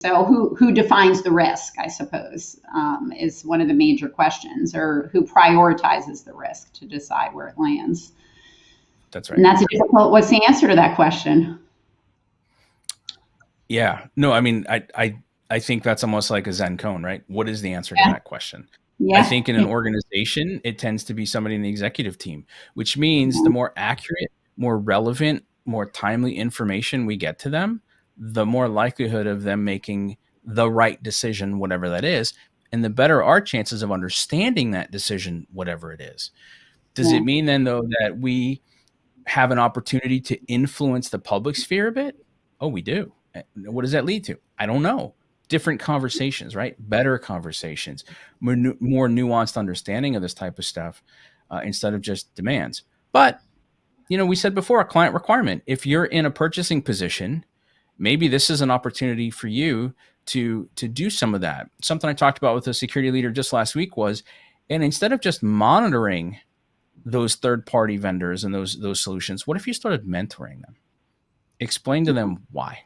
So who defines the risk, I suppose, is one of the major questions, or who prioritizes the risk to decide where it lands. That's right. And that's a difficult, what's the answer to that question? Yeah, no, I mean, I think that's almost like a Zen cone, right? What is the answer to that question? I think in an organization, it tends to be somebody in the executive team, which means the more accurate, more relevant, more timely information we get to them, the more likelihood of them making the right decision, whatever that is, and the better our chances of understanding that decision, whatever it is. Does it mean then, though, that we have an opportunity to influence the public sphere a bit? Oh, we do. What does that lead to? I don't know. Different conversations, right? Better conversations, more nuanced understanding of this type of stuff instead of just demands. But, we said before, a client requirement. If you're in a purchasing position, maybe this is an opportunity for you to do some of that. Something I talked about with a security leader just last week was, and instead of just monitoring those third-party vendors and those solutions, what if you started mentoring them? Explain to them why.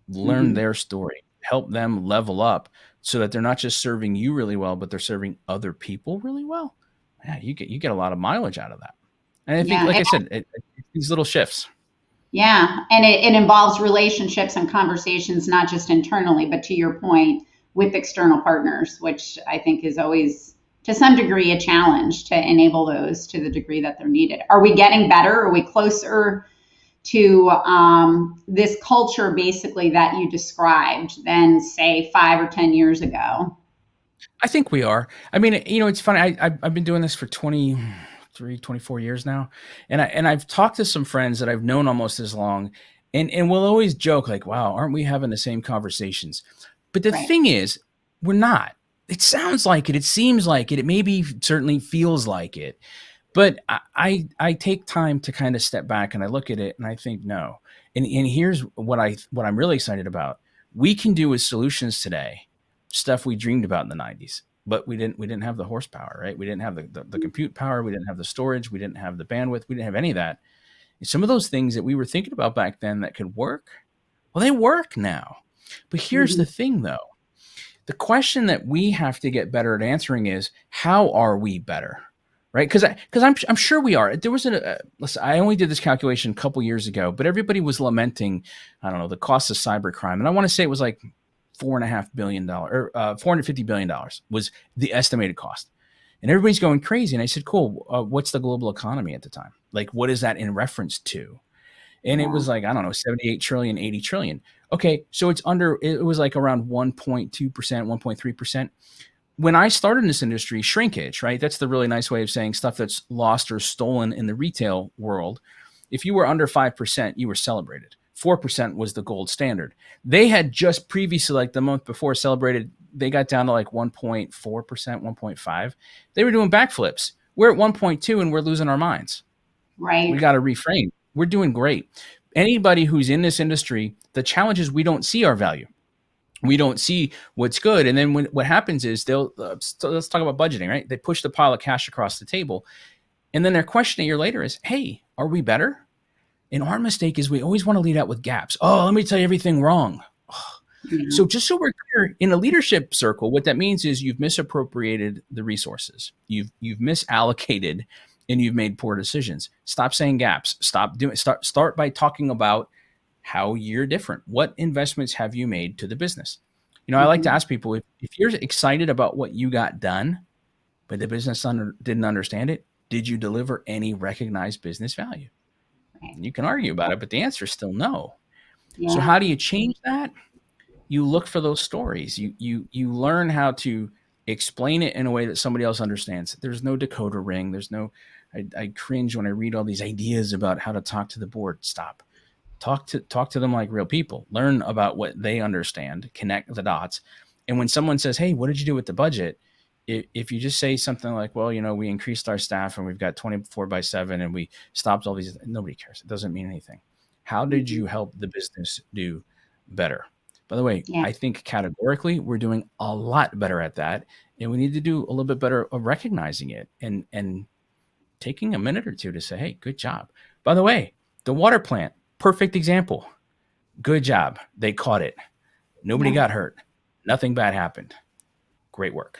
Learn their story. Help them level up so that they're not just serving you really well, but they're serving other people really well. Yeah, you get a lot of mileage out of that. And I think, like I said, these little shifts. Yeah, and it involves relationships and conversations, not just internally, but to your point, with external partners, which I think is always, to some degree, a challenge to enable those to the degree that they're needed. Are we getting better? Are we closer to this culture, basically, that you described than, say, 5 or 10 years ago? I think we are. I mean, it's funny. I've been doing this for 24 years now. And I've talked to some friends that I've known almost as long, and we'll always joke like, wow, aren't we having the same conversations? But the thing is, we're not. It sounds like it. It seems like it. It maybe certainly feels like it. But I take time to kind of step back and I look at it and I think, no. And here's what I'm really excited about. We can do with solutions today stuff we dreamed about in the 90s, but we didn't have the horsepower, right? We didn't have the compute power, we didn't have the storage, we didn't have the bandwidth, we didn't have any of that. And some of those things that we were thinking about back then that could work, well, they work now. But here's the thing, though. The question that we have to get better at answering is, how are we better? Right? Because I'm sure we are. There was listen, I only did this calculation a couple years ago, but everybody was lamenting, I don't know, the cost of cybercrime. And I want to say it was like $4.5 billion or $450 billion was the estimated cost. And everybody's going crazy. And I said, cool, what's the global economy at the time? Like, what is that in reference to? And it was like, I don't know, 78 trillion, 80 trillion. Okay, so it was like around 1.2%, 1.3%. When I started in this industry, shrinkage, right? That's the really nice way of saying stuff that's lost or stolen in the retail world. If you were under 5%, you were celebrated. 4% was the gold standard. They had just previously, like the month before, celebrated, they got down to like 1.4%, 1.5%. They were doing backflips. We're at 1.2 and we're losing our minds. Right. We got to reframe. We're doing great. Anybody who's in this industry, the challenge is we don't see our value. We don't see what's good. And then what happens is so let's talk about budgeting, right? They push the pile of cash across the table. And then their question a year later is, hey, are we better? And our mistake is we always want to lead out with gaps. Oh, let me tell you everything wrong. So just so we're clear, in a leadership circle, what that means is you've misappropriated the resources. You've misallocated and you've made poor decisions. Stop saying gaps. Start by talking about how you're different. What investments have you made to the business? I like to ask people, if you're excited about what you got done, but the business didn't understand it, did you deliver any recognized business value? You can argue about it, but the answer is still no. Yeah. So how do you change that? You look for those stories. You learn how to explain it in a way that somebody else understands. There's no decoder ring. There's no, I cringe when I read all these ideas about how to talk to the board. Stop. Talk to them like real people. Learn about what they understand. Connect the dots. And when someone says, hey, what did you do with the budget? If you just say something like, well, we increased our staff and we've got 24/7 and we stopped all these, nobody cares. It doesn't mean anything. How did you help the business do better? By the way, I think categorically we're doing a lot better at that. And we need to do a little bit better of recognizing it and taking a minute or two to say, hey, good job. By the way, the water plant, perfect example. Good job. They caught it. Nobody Yeah. got hurt. Nothing bad happened. Great work.